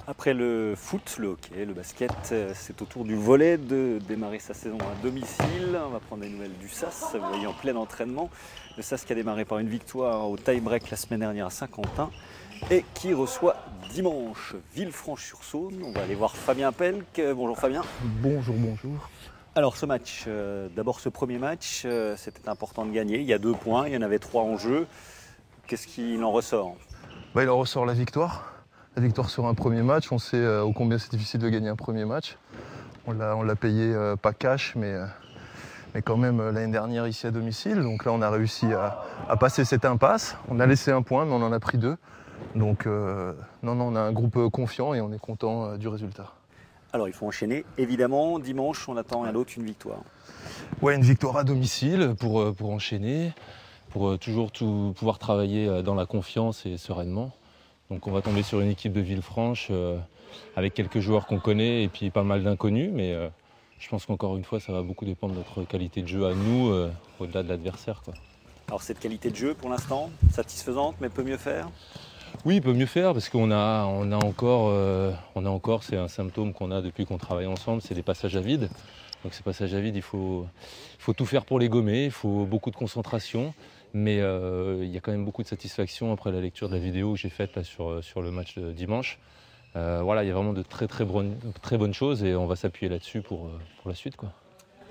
Après le foot, le hockey, le basket, c'est au tour du volley de démarrer sa saison à domicile. On va prendre des nouvelles du SAS, vous voyez en plein entraînement. Le SAS qui a démarré par une victoire au tie-break la semaine dernière à Saint-Quentin et qui reçoit dimanche Villefranche-sur-Saône. On va aller voir Fabien Pelk. Bonjour Fabien. Bonjour, bonjour. Alors ce match, d'abord ce premier match, c'était important de gagner. Il y a 2 points, il y en avait 3 en jeu. Qu'est-ce qu'il en ressort? Il en ressort la victoire. La victoire sur un premier match. On sait ô combien c'est difficile de gagner un premier match. On l'a payé pas cash, mais quand même l'année dernière ici à domicile. Donc là, on a réussi à passer cette impasse. On a laissé un point, mais on en a pris 2. Donc non, on a un groupe confiant et on est content du résultat. Alors il faut enchaîner. Évidemment, dimanche, on attend rien d'autre, une victoire. Ouais, une victoire à domicile pour enchaîner, pour toujours pouvoir travailler dans la confiance et sereinement. Donc on va tomber sur une équipe de Villefranche avec quelques joueurs qu'on connaît et puis pas mal d'inconnus. Mais je pense qu'encore une fois, ça va beaucoup dépendre de notre qualité de jeu à nous, au-delà de l'adversaire, quoi. Alors cette qualité de jeu, pour l'instant, satisfaisante, mais peut mieux faire? Oui, il peut mieux faire parce qu'on a encore, c'est un symptôme qu'on a depuis qu'on travaille ensemble, c'est des passages à vide. Donc ces passages à vide, il faut tout faire pour les gommer, il faut beaucoup de concentration. Mais il y a quand même beaucoup de satisfaction après la lecture de la vidéo que j'ai faite là, sur le match de dimanche. Voilà, il y a vraiment de très bonnes choses et on va s'appuyer là-dessus pour la suite, quoi.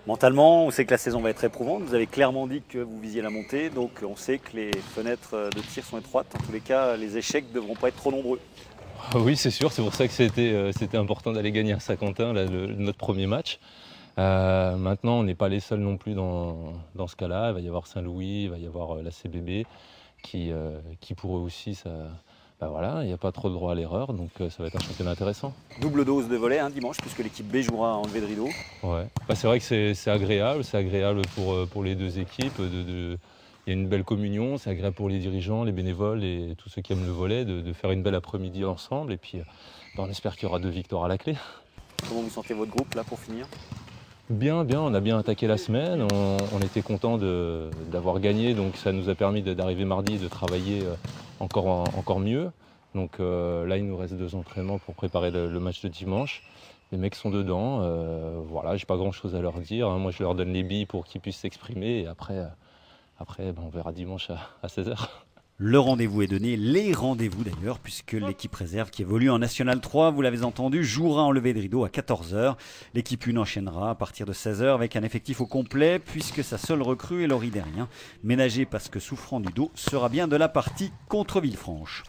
Mentalement, on sait que la saison va être éprouvante. Vous avez clairement dit que vous visiez la montée, donc on sait que les fenêtres de tir sont étroites. En tous les cas, les échecs ne devront pas être trop nombreux. Oui, c'est sûr, c'est pour ça que c'était important d'aller gagner à Saint-Quentin, notre premier match. Maintenant, on n'est pas les seuls non plus dans ce cas-là. Il va y avoir Saint-Louis, il va y avoir la CBB qui pour eux aussi, ça, voilà, il n'y a pas trop de droit à l'erreur, donc ça va être un championnat intéressant. Double dose de volley dimanche, puisque l'équipe B jouera en levé de rideau. Ouais. C'est vrai que c'est agréable pour les 2 équipes. Il y a une belle communion, c'est agréable pour les dirigeants, les bénévoles et tous ceux qui aiment le volley de faire une belle après-midi ensemble. Et puis on espère qu'il y aura 2 victoires à la clé. Comment vous sentez votre groupe là pour finir? Bien, on a bien attaqué la semaine, on était content d'avoir gagné, donc ça nous a permis d'arriver mardi et de travailler encore mieux. Donc là, il nous reste 2 entraînements pour préparer le match de dimanche. Les mecs sont dedans, voilà, j'ai pas grand chose à leur dire, hein. Moi je leur donne les billes pour qu'ils puissent s'exprimer et après on verra dimanche à 16h. Le rendez-vous est donné, les rendez-vous d'ailleurs, puisque l'équipe réserve qui évolue en National 3, vous l'avez entendu, jouera en levé de rideau à 14h. L'équipe 1 enchaînera à partir de 16h avec un effectif au complet, puisque sa seule recrue est Laurie Derrien, ménagée parce que souffrant du dos, sera bien de la partie contre Villefranche.